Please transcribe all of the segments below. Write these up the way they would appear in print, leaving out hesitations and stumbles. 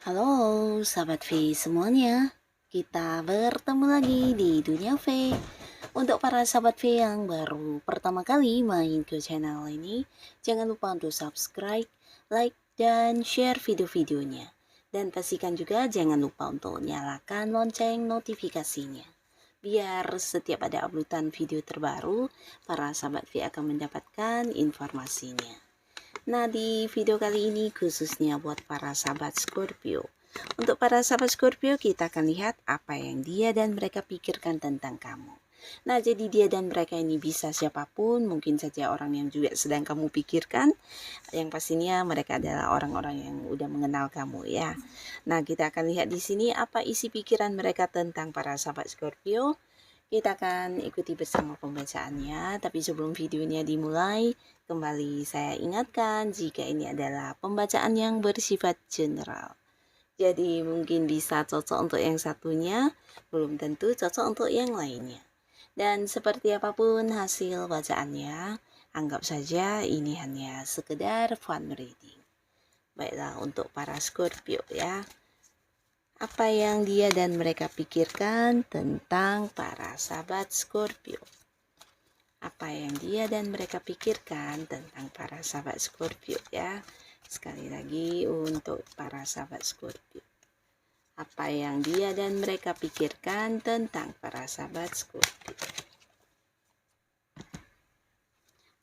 Halo sahabat V semuanya, kita bertemu lagi di Dunia V. Untuk para sahabat V yang baru pertama kali main ke channel ini, jangan lupa untuk subscribe, like, dan share video-videonya. Dan pastikan juga jangan lupa untuk nyalakan lonceng notifikasinya. Biar setiap ada uploadan video terbaru, para sahabat V akan mendapatkan informasinya. Nah, di video kali ini khususnya buat para sahabat Scorpio. Untuk para sahabat Scorpio, kita akan lihat apa yang dia dan mereka pikirkan tentang kamu. Nah, jadi dia dan mereka ini bisa siapapun, mungkin saja orang yang juga sedang kamu pikirkan. Yang pastinya mereka adalah orang-orang yang udah mengenal kamu ya. Nah, kita akan lihat di sini apa isi pikiran mereka tentang para sahabat Scorpio. Kita akan ikuti bersama pembacaannya, tapi sebelum videonya dimulai, kembali saya ingatkan jika ini adalah pembacaan yang bersifat general. Jadi mungkin bisa cocok untuk yang satunya, belum tentu cocok untuk yang lainnya. Dan seperti apapun hasil bacaannya, anggap saja ini hanya sekedar fun reading. Baiklah, untuk para Scorpio ya. Apa yang dia dan mereka pikirkan tentang para sahabat Scorpio. Apa yang dia dan mereka pikirkan tentang para sahabat Scorpio ya. Sekali lagi untuk para sahabat Scorpio. Apa yang dia dan mereka pikirkan tentang para sahabat Scorpio.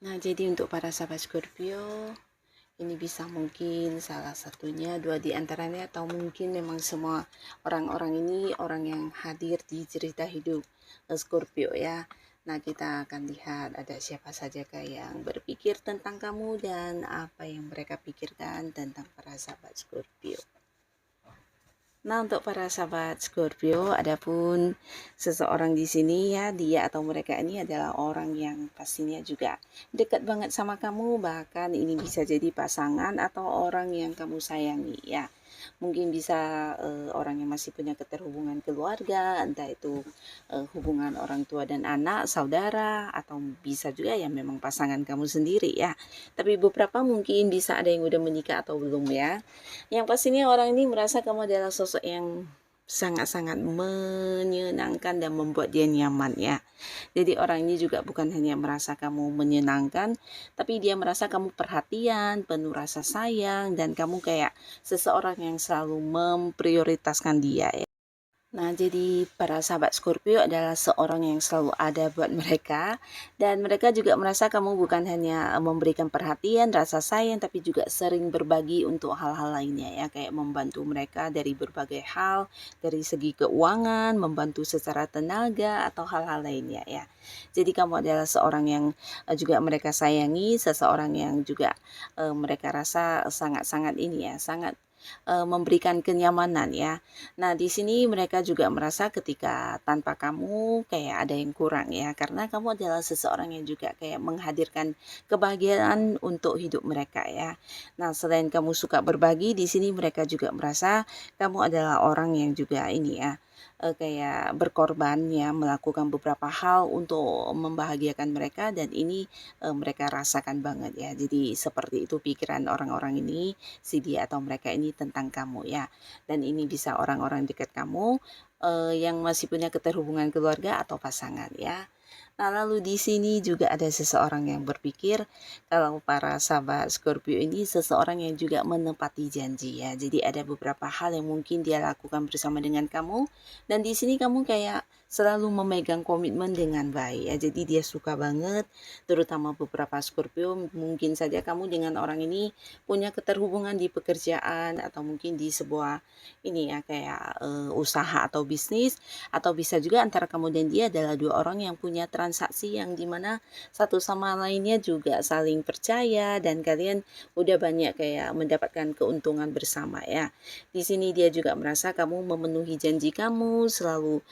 Nah, jadi untuk para sahabat Scorpio, ini bisa mungkin salah satunya, dua di antaranya, atau mungkin memang semua orang-orang ini orang yang hadir di cerita hidup Scorpio ya. Nah, kita akan lihat ada siapa saja yang berpikir tentang kamu dan apa yang mereka pikirkan tentang para sahabat Scorpio. Nah, untuk para sahabat Scorpio, adapun seseorang di sini ya, dia atau mereka ini adalah orang yang pastinya juga dekat banget sama kamu, bahkan ini bisa jadi pasangan atau orang yang kamu sayangi ya. Mungkin bisa orang yang masih punya keterhubungan keluarga, entah itu hubungan orang tua dan anak, saudara, atau bisa juga ya memang pasangan kamu sendiri ya. Tapi beberapa mungkin bisa ada yang udah menikah atau belum ya. Yang pastinya orang ini merasa kamu adalah sosok yang sangat-sangat menyenangkan dan membuat dia nyaman ya. Jadi orang ini juga bukan hanya merasa kamu menyenangkan, tapi dia merasa kamu perhatian, penuh rasa sayang, dan kamu kayak seseorang yang selalu memprioritaskan dia ya. Nah, jadi para sahabat Scorpio adalah seorang yang selalu ada buat mereka, dan mereka juga merasa kamu bukan hanya memberikan perhatian, rasa sayang, tapi juga sering berbagi untuk hal-hal lainnya ya, kayak membantu mereka dari berbagai hal, dari segi keuangan, membantu secara tenaga, atau hal-hal lainnya ya. Jadi kamu adalah seorang yang juga mereka sayangi, seseorang yang juga mereka rasa sangat-sangat ini ya, sangat memberikan kenyamanan ya. Nah, di sini mereka juga merasa ketika tanpa kamu kayak ada yang kurang ya, karena kamu adalah seseorang yang juga kayak menghadirkan kebahagiaan untuk hidup mereka ya. Nah, selain kamu suka berbagi, di sini mereka juga merasa kamu adalah orang yang juga ini ya, kayak berkorban ya, melakukan beberapa hal untuk membahagiakan mereka, dan ini mereka rasakan banget ya. Jadi seperti itu pikiran orang-orang ini, si dia atau mereka ini tentang kamu ya. Dan ini bisa orang-orang dekat kamu yang masih punya keterhubungan keluarga atau pasangan ya. Nah, lalu di sini juga ada seseorang yang berpikir kalau para sahabat Scorpio ini seseorang yang juga menepati janji ya. Jadi ada beberapa hal yang mungkin dia lakukan bersama dengan kamu, dan di sini kamu kayak selalu memegang komitmen dengan baik ya. Jadi dia suka banget, terutama beberapa Scorpio, mungkin saja kamu dengan orang ini punya keterhubungan di pekerjaan atau mungkin di sebuah ini ya kayak usaha atau bisnis, atau bisa juga antara kamu dan dia adalah dua orang yang punya transaksi yang dimana satu sama lainnya juga saling percaya dan kalian udah banyak kayak mendapatkan keuntungan bersama ya. Di sini dia juga merasa kamu memenuhi janji kamu, selalu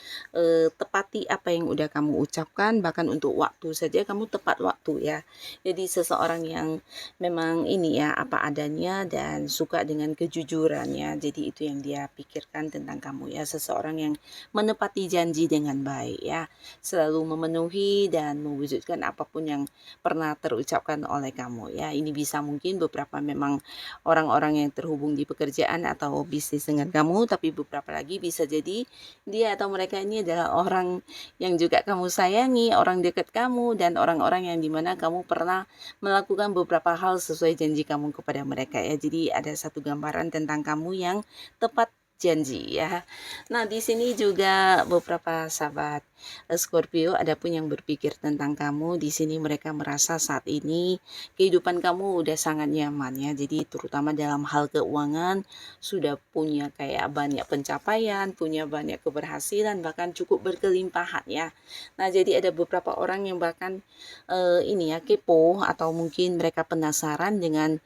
tepati apa yang udah kamu ucapkan, bahkan untuk waktu saja kamu tepat waktu ya. Jadi seseorang yang memang ini ya apa adanya dan suka dengan kejujurannya. Jadi itu yang dia pikirkan tentang kamu ya, seseorang yang menepati janji dengan baik ya, selalu memenuhi dan mewujudkan apapun yang pernah terucapkan oleh kamu ya. Ini bisa mungkin beberapa memang orang-orang yang terhubung di pekerjaan atau bisnis dengan kamu, tapi beberapa lagi bisa jadi dia atau mereka ini adalah orang yang juga kamu sayangi, orang dekat kamu, dan orang-orang yang dimana kamu pernah melakukan beberapa hal sesuai janji kamu kepada mereka ya. Jadi ada satu gambaran tentang kamu yang tepat janji ya. Nah, di sini juga beberapa sahabat Scorpio ada pun yang berpikir tentang kamu. Di sini mereka merasa saat ini kehidupan kamu udah sangat nyaman ya. Jadi terutama dalam hal keuangan sudah punya kayak banyak pencapaian, punya banyak keberhasilan, bahkan cukup berkelimpahan ya. Nah, jadi ada beberapa orang yang bahkan ini ya kepo atau mungkin mereka penasaran dengan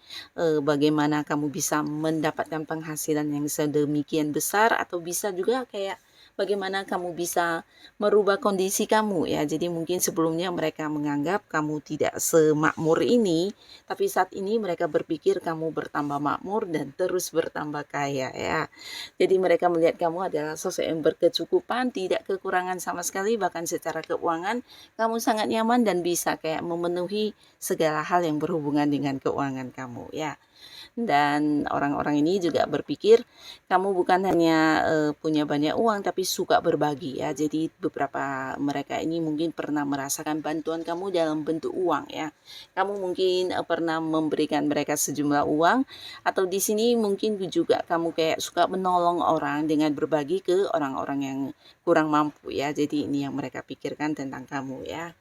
bagaimana kamu bisa mendapatkan penghasilan yang sedemikian besar, atau bisa juga kayak bagaimana kamu bisa merubah kondisi kamu ya. Jadi mungkin sebelumnya mereka menganggap kamu tidak semakmur ini, tapi saat ini mereka berpikir kamu bertambah makmur dan terus bertambah kaya ya. Jadi mereka melihat kamu adalah sosok yang berkecukupan, tidak kekurangan sama sekali, bahkan secara keuangan kamu sangat nyaman dan bisa kayak memenuhi segala hal yang berhubungan dengan keuangan kamu ya. Dan orang-orang ini juga berpikir kamu bukan hanya punya banyak uang tapi suka berbagi ya. Jadi beberapa mereka ini mungkin pernah merasakan bantuan kamu dalam bentuk uang ya. Kamu mungkin pernah memberikan mereka sejumlah uang, atau di sini mungkin juga kamu kayak suka menolong orang dengan berbagi ke orang-orang yang kurang mampu ya. Jadi ini yang mereka pikirkan tentang kamu ya.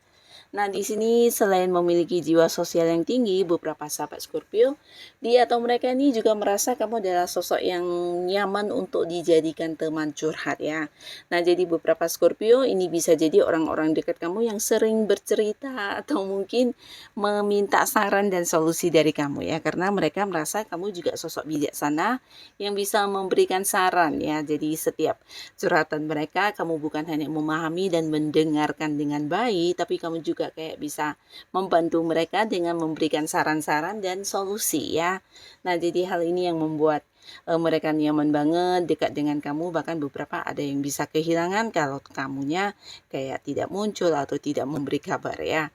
Nah, di sini selain memiliki jiwa sosial yang tinggi, beberapa sahabat Scorpio, dia atau mereka ini juga merasa kamu adalah sosok yang nyaman untuk dijadikan teman curhat ya. Nah, jadi beberapa Scorpio ini bisa jadi orang-orang dekat kamu yang sering bercerita atau mungkin meminta saran dan solusi dari kamu ya, karena mereka merasa kamu juga sosok bijaksana yang bisa memberikan saran ya. Jadi setiap curhatan mereka kamu bukan hanya memahami dan mendengarkan dengan baik, tapi kamu juga kayak bisa membantu mereka dengan memberikan saran-saran dan solusi ya. Nah, jadi hal ini yang membuat mereka nyaman banget dekat dengan kamu, bahkan beberapa ada yang bisa kehilangan kalau kamunya kayak tidak muncul atau tidak memberi kabar ya.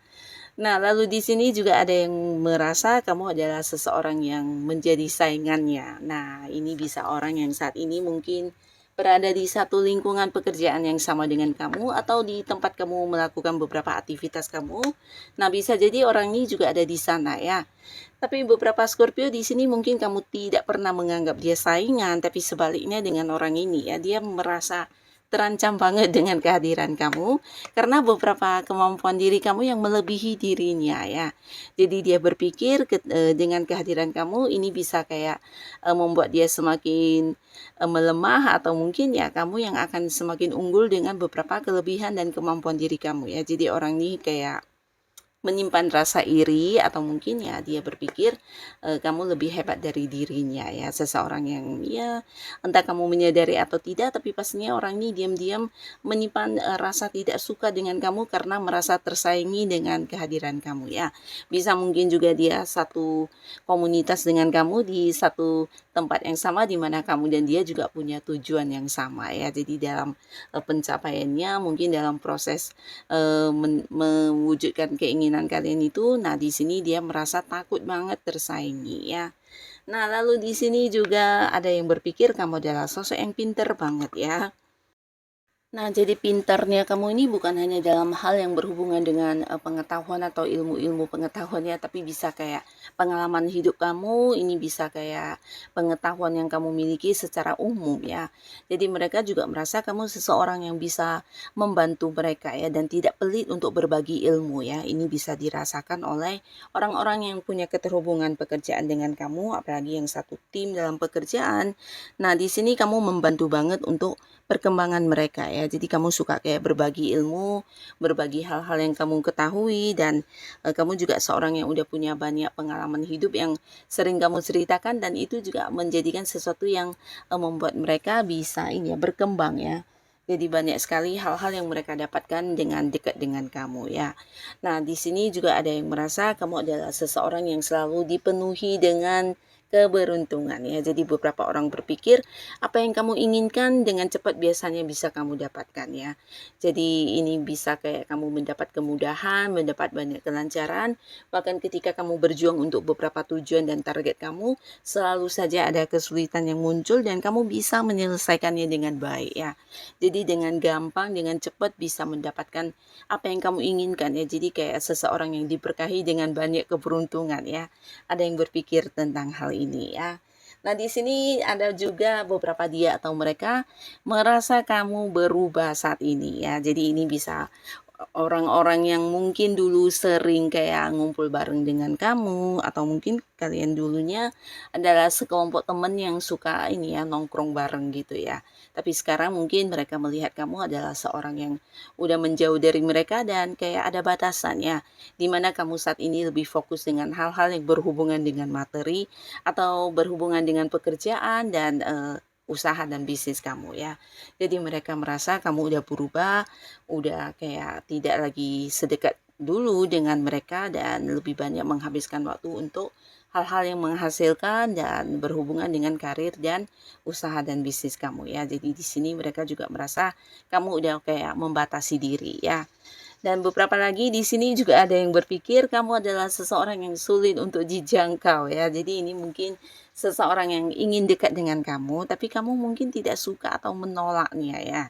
Nah, lalu di sini juga ada yang merasa kamu adalah seseorang yang menjadi saingannya. Nah, ini bisa orang yang saat ini mungkin berada di satu lingkungan pekerjaan yang sama dengan kamu, atau di tempat kamu melakukan beberapa aktivitas kamu. Nah, bisa jadi orang ini juga ada di sana ya. Tapi beberapa Scorpio di sini mungkin kamu tidak pernah menganggap dia saingan, tapi sebaliknya dengan orang ini ya, dia merasa terancam banget dengan kehadiran kamu karena beberapa kemampuan diri kamu yang melebihi dirinya ya. Jadi dia berpikir dengan kehadiran kamu ini bisa kayak membuat dia semakin melemah, atau mungkin ya kamu yang akan semakin unggul dengan beberapa kelebihan dan kemampuan diri kamu ya. Jadi orang ini kayak menyimpan rasa iri, atau mungkin ya dia berpikir kamu lebih hebat dari dirinya ya. Seseorang yang ya entah kamu menyadari atau tidak, tapi pastinya orang ini diam-diam menyimpan rasa tidak suka dengan kamu karena merasa tersaingi dengan kehadiran kamu ya. Bisa mungkin juga dia satu komunitas dengan kamu di satu tempat yang sama, di mana kamu dan dia juga punya tujuan yang sama ya. Jadi dalam pencapaiannya, mungkin dalam proses mewujudkan keinginan kalian itu, nah di sini dia merasa takut banget tersaingi ya. Nah, lalu di sini juga ada yang berpikir kamu adalah sosok yang pinter banget ya. Nah, jadi pintarnya kamu ini bukan hanya dalam hal yang berhubungan dengan pengetahuan atau ilmu-ilmu pengetahuannya, tapi bisa kayak pengalaman hidup kamu, ini bisa kayak pengetahuan yang kamu miliki secara umum ya. Jadi mereka juga merasa kamu seseorang yang bisa membantu mereka ya dan tidak pelit untuk berbagi ilmu ya. Ini bisa dirasakan oleh orang-orang yang punya keterhubungan pekerjaan dengan kamu, apalagi yang satu tim dalam pekerjaan. Nah, di sini kamu membantu banget untuk perkembangan mereka ya. Jadi kamu suka kayak berbagi ilmu, berbagi hal-hal yang kamu ketahui dan kamu juga seorang yang udah punya banyak pengalaman hidup yang sering kamu ceritakan dan itu juga menjadikan sesuatu yang membuat mereka bisa ini ya berkembang ya. Jadi banyak sekali hal-hal yang mereka dapatkan dengan dekat dengan kamu ya. Nah, di sini juga ada yang merasa kamu adalah seseorang yang selalu dipenuhi dengan keberuntungan ya. Jadi beberapa orang berpikir apa yang kamu inginkan dengan cepat biasanya bisa kamu dapatkan ya. Jadi ini bisa kayak kamu mendapat kemudahan, mendapat banyak kelancaran, bahkan ketika kamu berjuang untuk beberapa tujuan dan target kamu, selalu saja ada kesulitan yang muncul dan kamu bisa menyelesaikannya dengan baik ya. Jadi dengan gampang, dengan cepat bisa mendapatkan apa yang kamu inginkan ya. Jadi kayak seseorang yang diberkahi dengan banyak keberuntungan ya. Ada yang berpikir tentang hal ini ya. Nah, di sini ada juga beberapa dia atau mereka merasa kamu berubah saat ini ya. Jadi ini bisa orang-orang yang mungkin dulu sering kayak ngumpul bareng dengan kamu atau mungkin kalian dulunya adalah sekelompok teman yang suka ini ya nongkrong bareng gitu ya. Tapi sekarang mungkin mereka melihat kamu adalah seorang yang udah menjauh dari mereka dan kayak ada batasannya di mana kamu saat ini lebih fokus dengan hal-hal yang berhubungan dengan materi atau berhubungan dengan pekerjaan dan usaha dan bisnis kamu ya. Jadi mereka merasa kamu udah berubah, udah kayak tidak lagi sedekat dulu dengan mereka dan lebih banyak menghabiskan waktu untuk hal-hal yang menghasilkan dan berhubungan dengan karir dan usaha dan bisnis kamu ya. Jadi di sini mereka juga merasa kamu udah kayak membatasi diri ya. Dan beberapa lagi di sini juga ada yang berpikir kamu adalah seseorang yang sulit untuk dijangkau ya. Jadi ini mungkin seseorang yang ingin dekat dengan kamu, tapi kamu mungkin tidak suka atau menolaknya ya.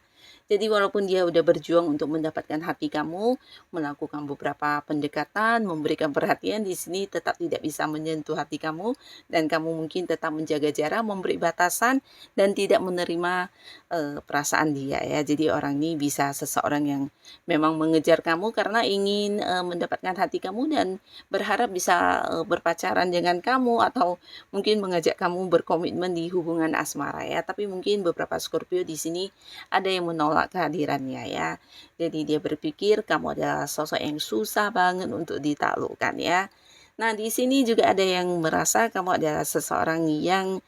Jadi walaupun dia udah berjuang untuk mendapatkan hati kamu, melakukan beberapa pendekatan, memberikan perhatian, di sini tetap tidak bisa menyentuh hati kamu dan kamu mungkin tetap menjaga jarak, memberi batasan dan tidak menerima perasaan dia ya. Jadi orang ini bisa seseorang yang memang mengejar kamu karena ingin mendapatkan hati kamu dan berharap bisa berpacaran dengan kamu atau mungkin mengajak kamu berkomitmen di hubungan asmara ya. Tapi mungkin beberapa Scorpio di sini ada yang menolak kehadirannya ya. Jadi dia berpikir kamu adalah sosok yang susah banget untuk ditaklukkan ya. Nah, di sini juga ada yang merasa kamu adalah seseorang yang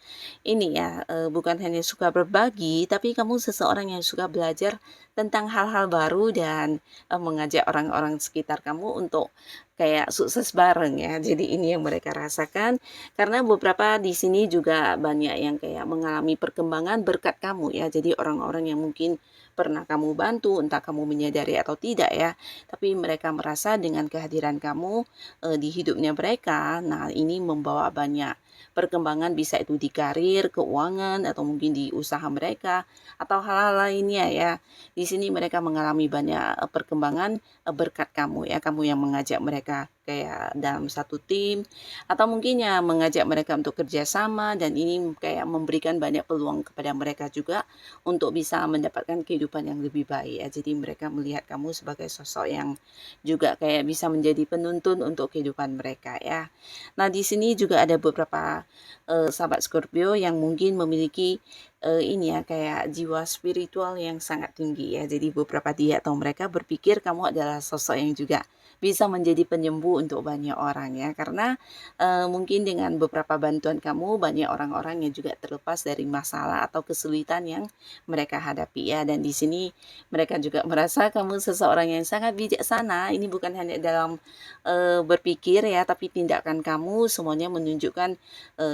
ini ya, bukan hanya suka berbagi, tapi kamu seseorang yang suka belajar tentang hal-hal baru dan mengajak orang-orang sekitar kamu untuk kayak sukses bareng ya. Jadi ini yang mereka rasakan karena beberapa di sini juga banyak yang kayak mengalami perkembangan berkat kamu ya. Jadi orang-orang yang mungkin pernah kamu bantu, entah kamu menyadari atau tidak ya, tapi mereka merasa dengan kehadiran kamu di hidupnya mereka, nah ini membawa banyak perkembangan bisa itu di karir, keuangan, atau mungkin di usaha mereka, atau hal-hal lainnya ya. Di sini mereka mengalami banyak perkembangan berkat kamu ya, kamu yang mengajak mereka kayak dalam satu tim, atau mungkin ya mengajak mereka untuk kerjasama dan ini kayak memberikan banyak peluang kepada mereka juga untuk bisa mendapatkan kehidupan yang lebih baik ya. Jadi mereka melihat kamu sebagai sosok yang juga kayak bisa menjadi penuntun untuk kehidupan mereka ya. Nah, di sini juga ada beberapa sahabat Scorpio yang mungkin memiliki ini ya kayak jiwa spiritual yang sangat tinggi ya. Jadi beberapa dia atau mereka berpikir kamu adalah sosok yang juga bisa menjadi penyembuh untuk banyak orang ya. Karena mungkin dengan beberapa bantuan kamu banyak orang-orang yang juga terlepas dari masalah atau kesulitan yang mereka hadapi ya. Dan di sini mereka juga merasa kamu seseorang yang sangat bijaksana. Ini bukan hanya dalam berpikir ya, tapi tindakan kamu semuanya menunjukkan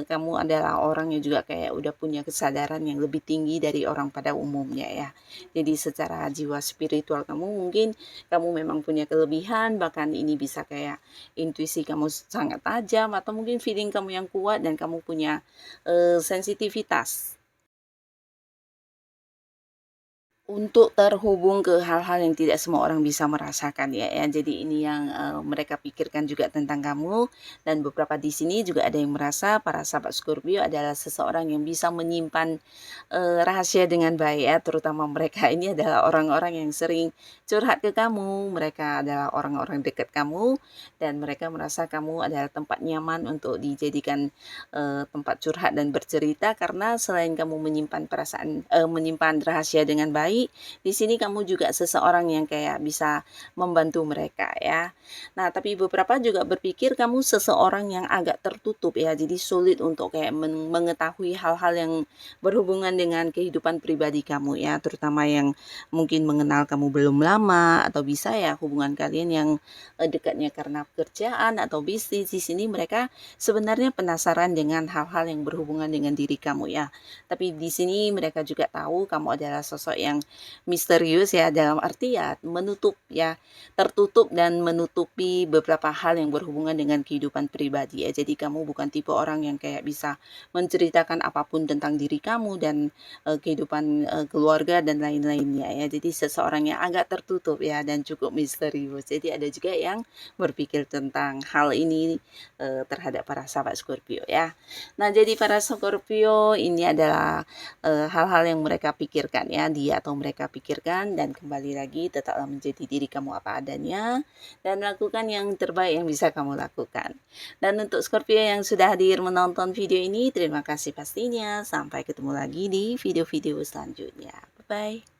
kamu adalah orang yang juga kayak udah punya kesadaran yang lebih tinggi dari orang pada umumnya ya. Jadi secara jiwa spiritual kamu mungkin kamu memang punya kelebihan, bahkan ini bisa kayak intuisi kamu sangat tajam atau mungkin feeling kamu yang kuat dan kamu punya sensitivitas. untuk terhubung ke hal-hal yang tidak semua orang bisa merasakan ya. Jadi ini yang mereka pikirkan juga tentang kamu, dan beberapa di sini juga ada yang merasa para sahabat Scorpio adalah seseorang yang bisa menyimpan rahasia dengan baik ya, terutama mereka ini adalah orang-orang yang sering curhat ke kamu, mereka adalah orang-orang dekat kamu, dan mereka merasa kamu adalah tempat nyaman untuk dijadikan tempat curhat dan bercerita, karena selain kamu menyimpan menyimpan rahasia dengan baik, di sini kamu juga seseorang yang kayak bisa membantu mereka ya. Nah, tapi beberapa juga berpikir kamu seseorang yang agak tertutup ya, jadi sulit untuk kayak mengetahui hal-hal yang berhubungan dengan kehidupan pribadi kamu ya, terutama yang mungkin mengenal kamu belum lama, atau bisa ya hubungan kalian yang dekatnya karena pekerjaan atau bisnis. Di sini mereka sebenarnya penasaran dengan hal-hal yang berhubungan dengan diri kamu ya. Tapi di sini mereka juga tahu kamu adalah sosok yang misterius ya, dalam arti ya menutup ya, tertutup dan menutupi beberapa hal yang berhubungan dengan kehidupan pribadi ya. Jadi kamu bukan tipe orang yang kayak bisa menceritakan apapun tentang diri kamu dan kehidupan keluarga dan lain-lainnya ya. Jadi seseorang yang agak tertutup ya dan cukup misterius. Jadi ada juga yang berpikir tentang hal ini terhadap para sahabat Scorpio ya. Nah, jadi para Scorpio ini adalah hal-hal yang mereka pikirkan ya, dia atau mereka pikirkan, dan kembali lagi tetaplah menjadi diri kamu apa adanya dan lakukan yang terbaik yang bisa kamu lakukan. Dan untuk Scorpio yang sudah hadir menonton video ini, terima kasih pastinya. Sampai ketemu lagi di video-video selanjutnya. Bye bye.